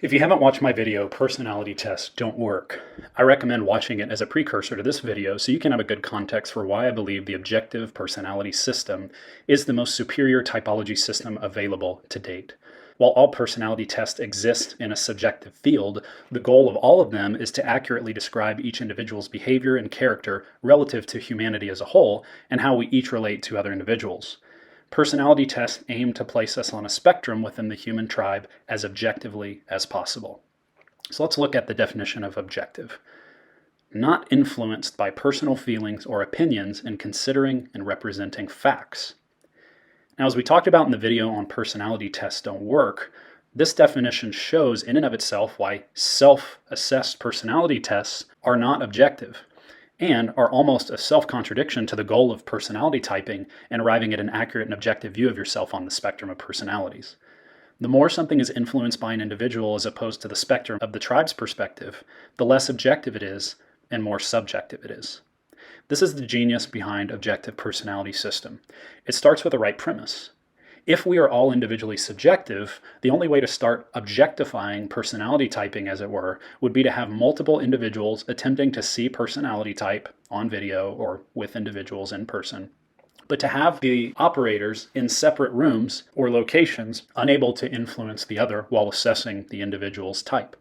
If you haven't watched my video, Personality Tests Don't Work, I recommend watching it as a precursor to this video so you can have a good context for why I believe the objective personality system is the most superior typology system available to date. While all personality tests exist in a subjective field, the goal of all of them is to accurately describe each individual's behavior and character relative to humanity as a whole and how we each relate to other individuals. Personality tests aim to place us on a spectrum within the human tribe as objectively as possible. So let's look at the definition of objective. Not influenced by personal feelings or opinions in considering and representing facts. Now, as we talked about in the video on personality tests don't work, this definition shows in and of itself why self-assessed personality tests are not objective and are almost a self-contradiction to the goal of personality typing and arriving at an accurate and objective view of yourself on the spectrum of personalities. The more something is influenced by an individual as opposed to the spectrum of the tribe's perspective, the less objective it is and more subjective it is. This is the genius behind objective personality system. It starts with the right premise. If we are all individually subjective, the only way to start objectifying personality typing, as it were, would be to have multiple individuals attempting to see personality type on video or with individuals in person, but to have the operators in separate rooms or locations unable to influence the other while assessing the individual's type.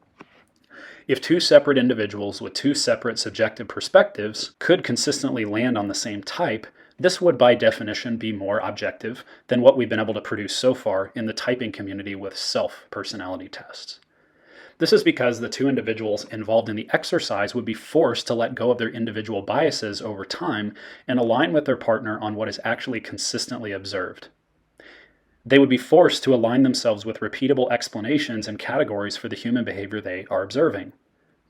If two separate individuals with two separate subjective perspectives could consistently land on the same type, this would by definition be more objective than what we've been able to produce so far in the typing community with self-personality tests. This is because the two individuals involved in the exercise would be forced to let go of their individual biases over time and align with their partner on what is actually consistently observed. They would be forced to align themselves with repeatable explanations and categories for the human behavior they are observing.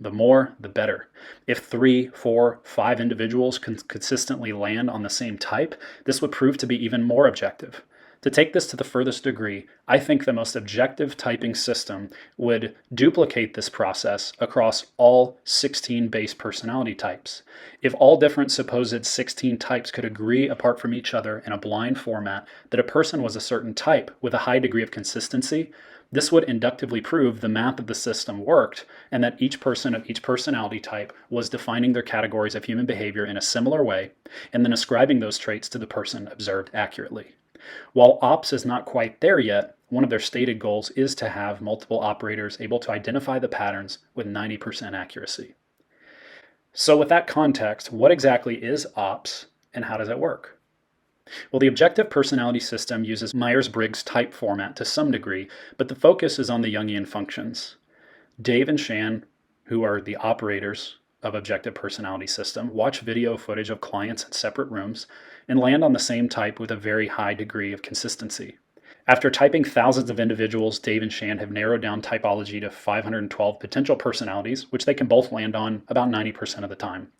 The more, the better. If 3, 4, 5 individuals can consistently land on the same type, this would prove to be even more objective. To take this to the furthest degree, I think the most objective typing system would duplicate this process across all 16 base personality types. If all different supposed 16 types could agree apart from each other in a blind format that a person was a certain type with a high degree of consistency, this would inductively prove the math of the system worked and that each person of each personality type was defining their categories of human behavior in a similar way and then ascribing those traits to the person observed accurately. While OPS is not quite there yet, one of their stated goals is to have multiple operators able to identify the patterns with 90% accuracy. So with that context, what exactly is OPS and how does it work? Well, the objective personality system uses Myers-Briggs type format to some degree, but the focus is on the Jungian functions. Dave and Shan, who are the operators of objective personality system, watch video footage of clients in separate rooms and land on the same type with a very high degree of consistency. After typing thousands of individuals, Dave and Shan have narrowed down typology to 512 potential personalities, which they can both land on about 90% of the time.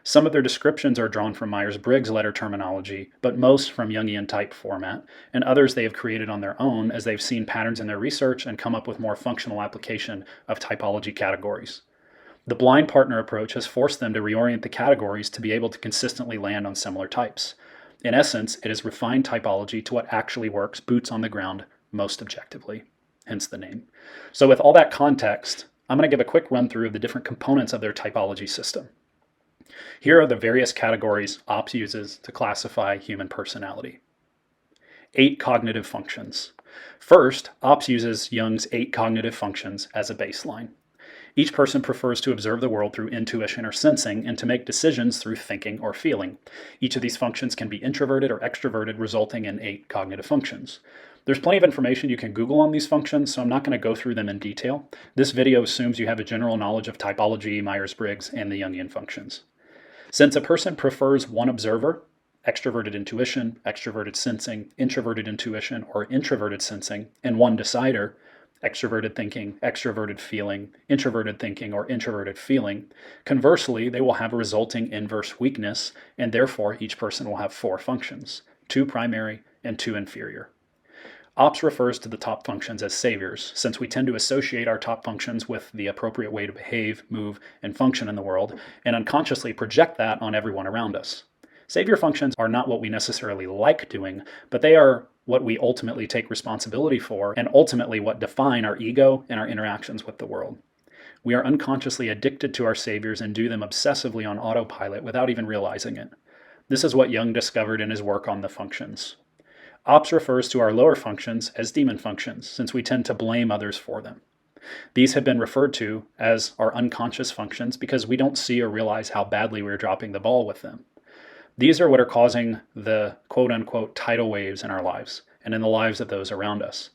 Some of their descriptions are drawn from Myers-Briggs letter terminology, but most from Jungian type format, and others they have created on their own as they've seen patterns in their research and come up with more functional application of typology categories. The blind partner approach has forced them to reorient the categories to be able to consistently land on similar types. In essence, it has refined typology to what actually works, boots on the ground, most objectively, hence the name. So with all that context, I'm going to give a quick run through of the different components of their typology system. Here are the various categories OPS uses to classify human personality. 8 cognitive functions. First, OPS uses Jung's 8 cognitive functions as a baseline. Each person prefers to observe the world through intuition or sensing and to make decisions through thinking or feeling. Each of these functions can be introverted or extroverted, resulting in 8 cognitive functions. There's plenty of information you can Google on these functions, so I'm not going to go through them in detail. This video assumes you have a general knowledge of typology, Myers-Briggs, and the Jungian functions. Since a person prefers one observer, extroverted intuition, extroverted sensing, introverted intuition, or introverted sensing, and one decider, extroverted thinking, extroverted feeling, introverted thinking, or introverted feeling. Conversely, they will have a resulting inverse weakness, and therefore each person will have 4 functions, 2 primary and 2 inferior. OPS refers to the top functions as saviors, since we tend to associate our top functions with the appropriate way to behave, move, and function in the world, and unconsciously project that on everyone around us. Savior functions are not what we necessarily like doing, but they are what we ultimately take responsibility for, and ultimately what define our ego and our interactions with the world. We are unconsciously addicted to our saviors and do them obsessively on autopilot without even realizing it. This is what Jung discovered in his work on the functions. Ops refers to our lower functions as demon functions, since we tend to blame others for them. These have been referred to as our unconscious functions because we don't see or realize how badly we're dropping the ball with them. These are what are causing the quote-unquote tidal waves in our lives and in the lives of those around us.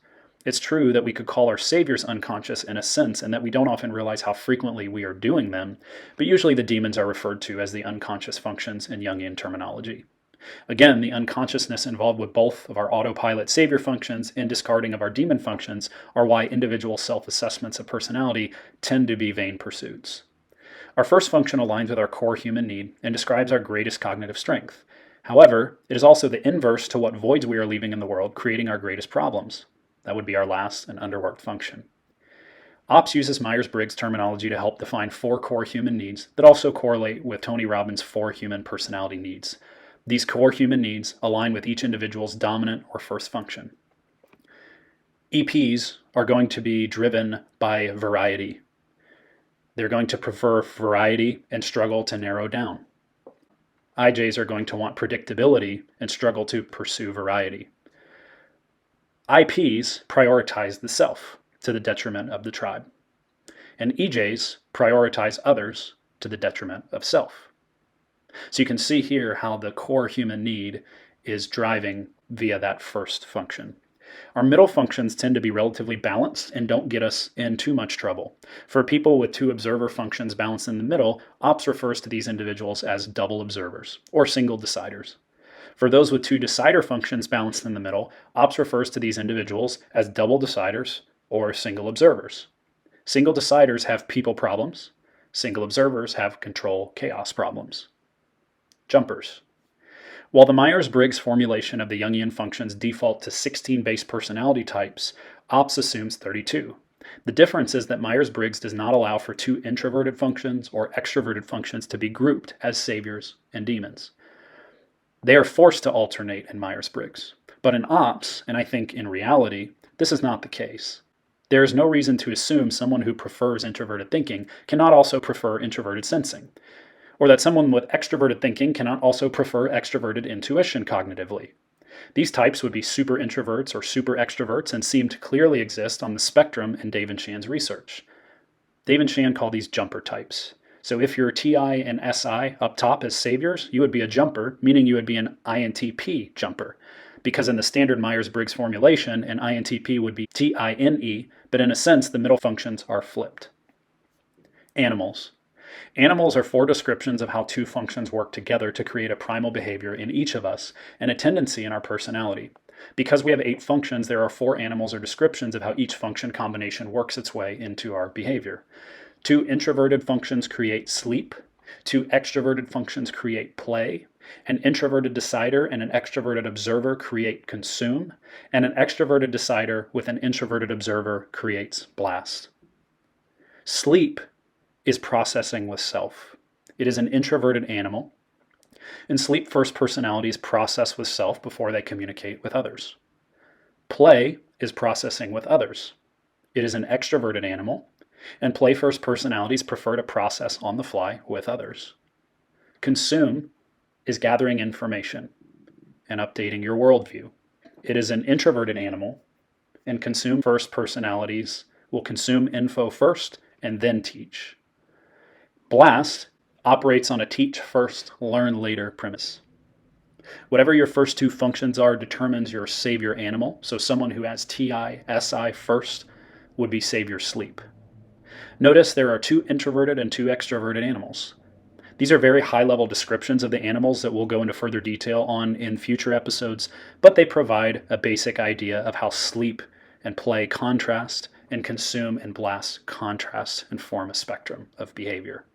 It's true that we could call our saviors unconscious in a sense, and that we don't often realize how frequently we are doing them, but usually the demons are referred to as the unconscious functions in Jungian terminology. Again, the unconsciousness involved with both of our autopilot savior functions and discarding of our demon functions are why individual self-assessments of personality tend to be vain pursuits. Our first function aligns with our core human need and describes our greatest cognitive strength. However, it is also the inverse to what voids we are leaving in the world, creating our greatest problems. That would be our last and underworked function. Ops uses Myers-Briggs terminology to help define 4 core human needs that also correlate with Tony Robbins' 4 human personality needs. These core human needs align with each individual's dominant or first function. EPs are going to be driven by variety. They're going to prefer variety and struggle to narrow down. IJs are going to want predictability and struggle to pursue variety. IPs prioritize the self to the detriment of the tribe. And EJs prioritize others to the detriment of self. So you can see here how the core human need is driving via that first function. Our middle functions tend to be relatively balanced and don't get us in too much trouble. For people with 2 observer functions balanced in the middle, Ops refers to these individuals as double observers or single deciders. For those with 2 decider functions balanced in the middle, Ops refers to these individuals as double deciders or single observers. Single deciders have people problems. Single observers have control chaos problems. Jumpers. While the Myers-Briggs formulation of the Jungian functions default to 16 base personality types, Ops assumes 32. The difference is that Myers-Briggs does not allow for 2 introverted functions or extroverted functions to be grouped as saviors and demons. They are forced to alternate in Myers-Briggs. But in Ops, and I think in reality, this is not the case. There is no reason to assume someone who prefers introverted thinking cannot also prefer introverted sensing, or that someone with extroverted thinking cannot also prefer extroverted intuition cognitively. These types would be super introverts or super extroverts and seem to clearly exist on the spectrum in Dave and Shan's research. Dave and Shan call these jumper types. So if your TI and SI up top as saviors, you would be a jumper, meaning you would be an INTP jumper. Because in the standard Myers-Briggs formulation, an INTP would be TINE, but in a sense, the middle functions are flipped. Animals. Animals are 4 descriptions of how 2 functions work together to create a primal behavior in each of us and a tendency in our personality. Because we have 8 functions, there are 4 animals or descriptions of how each function combination works its way into our behavior. 2 introverted functions create sleep. 2 extroverted functions create play. An introverted decider and an extroverted observer create consume. And an extroverted decider with an introverted observer creates blast. Sleep is processing with self. It is an introverted animal. In sleep, first personalities process with self before they communicate with others. Play is processing with others. It is an extroverted animal, and play first personalities prefer to process on the fly with others. Consume is gathering information and updating your worldview. It is an introverted animal, and consume first personalities will consume info first and then teach. Blast operates on a teach first, learn later premise. Whatever your first 2 functions are determines your savior animal. So someone who has TI, SI first would be savior sleep. Notice there are 2 introverted and 2 extroverted animals. These are very high-level descriptions of the animals that we'll go into further detail on in future episodes, but they provide a basic idea of how sleep and play contrast and consume and blast contrast and form a spectrum of behavior.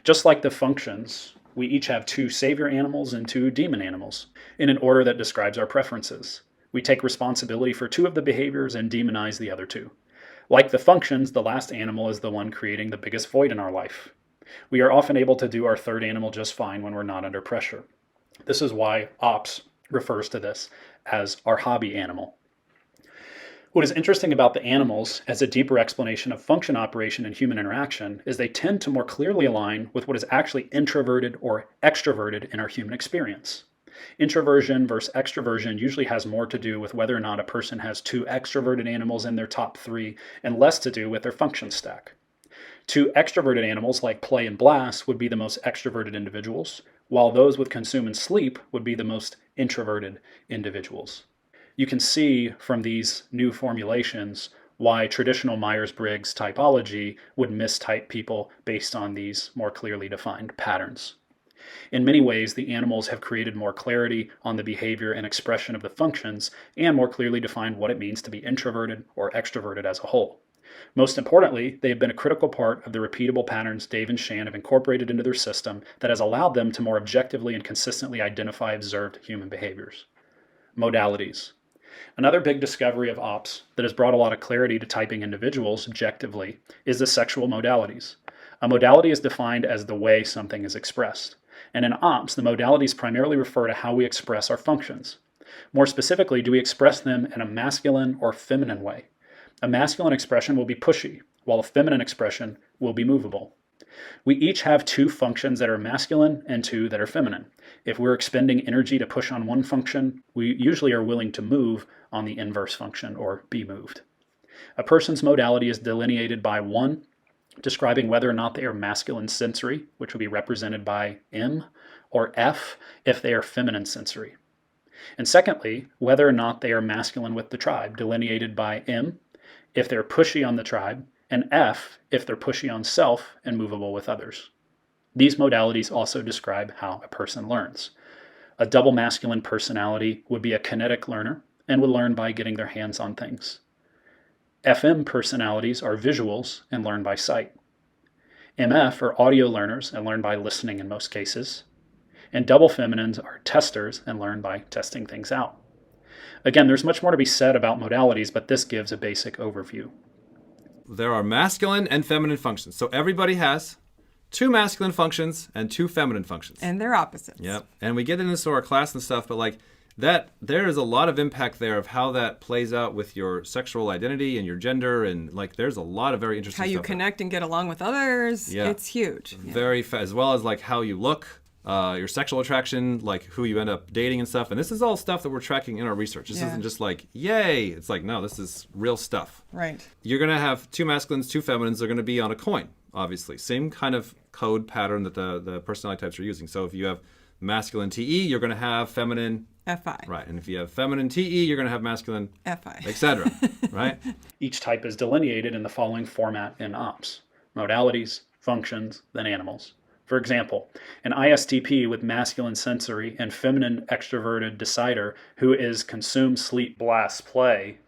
Just like the functions, we each have 2 savior animals and 2 demon animals in an order that describes our preferences. We take responsibility for 2 of the behaviors and demonize the other 2. Like the functions, the last animal is the one creating the biggest void in our life. We are often able to do our 3rd animal just fine when we're not under pressure. This is why Ops refers to this as our hobby animal. What is interesting about the animals as a deeper explanation of function operation and human interaction is they tend to more clearly align with what is actually introverted or extroverted in our human experience. Introversion versus extroversion usually has more to do with whether or not a person has two extroverted animals in their top three and less to do with their function stack. Two extroverted animals like play and blast would be the most extroverted individuals, while those with consume and sleep would be the most introverted individuals. You can see from these new formulations why traditional Myers-Briggs typology would mistype people based on these more clearly defined patterns. In many ways, the animals have created more clarity on the behavior and expression of the functions and more clearly defined what it means to be introverted or extroverted as a whole. Most importantly, they have been a critical part of the repeatable patterns Dave and Shan have incorporated into their system that has allowed them to more objectively and consistently identify observed human behaviors. Modalities. Another big discovery of ops that has brought a lot of clarity to typing individuals objectively is the sexual modalities. A modality is defined as the way something is expressed. And in ops, the modalities primarily refer to how we express our functions. More specifically, do we express them in a masculine or feminine way? A masculine expression will be pushy, while a feminine expression will be movable. We each have two functions that are masculine and two that are feminine. If we're expending energy to push on one function, we usually are willing to move on the inverse function or be moved. A person's modality is delineated by 1, describing whether or not they are masculine sensory, which will be represented by M, or F if they are feminine sensory. And secondly, whether or not they are masculine with the tribe, delineated by M if they're pushy on the tribe, and F if they're pushy on self and movable with others. These modalities also describe how a person learns. A double masculine personality would be a kinetic learner and would learn by getting their hands on things. FM personalities are visuals and learn by sight. MF are audio learners and learn by listening in most cases. And double feminines are testers and learn by testing things out. Again, there's much more to be said about modalities, but this gives a basic overview. There are masculine and feminine functions. So everybody has 2 masculine functions and 2 feminine functions. And they're opposites. Yep. And we get into this in our class and stuff, but like that, there is a lot of impact there of how that plays out with your sexual identity and your gender. And like, there's a lot of very interesting How you stuff connect and get along with others. Yeah. It's huge. Very as well as like how you look, your sexual attraction, like who you end up dating and stuff. And this is all stuff that we're tracking in our research. This isn't just like, yay. It's like, no, this is real stuff. Right. You're going to have 2 masculines, 2 feminines. They're going to be on a coin, obviously. Same kind of code pattern that the personality types are using. So if you have masculine TE, you're going to have feminine FI. Right. And if you have feminine TE, you're going to have masculine FI. etc. Right? Each type is delineated in the following format in ops: modalities, functions, then animals. For example, an ISTP with masculine sensory and feminine extroverted decider who is consume, sleep, blast, play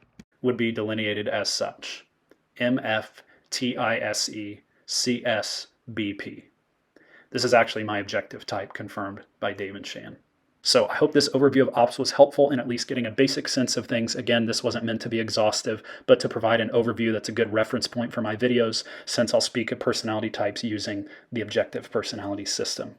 would be delineated as such: MFTISECSBP. This is actually my objective type confirmed by Dave and Shan. So I hope this overview of ops was helpful in at least getting a basic sense of things. Again, this wasn't meant to be exhaustive, but to provide an overview that's a good reference point for my videos, since I'll speak of personality types using the objective personality system.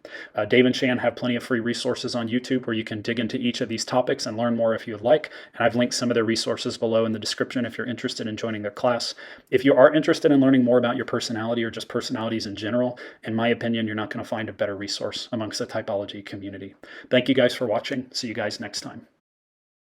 Dave and Shan have plenty of free resources on YouTube where you can dig into each of these topics and learn more if you'd like. And I've linked some of their resources below in the description if you're interested in joining their class. If you are interested in learning more about your personality or just personalities in general, in my opinion, you're not going to find a better resource amongst the typology community. Thank you guys for watching. See you guys next time.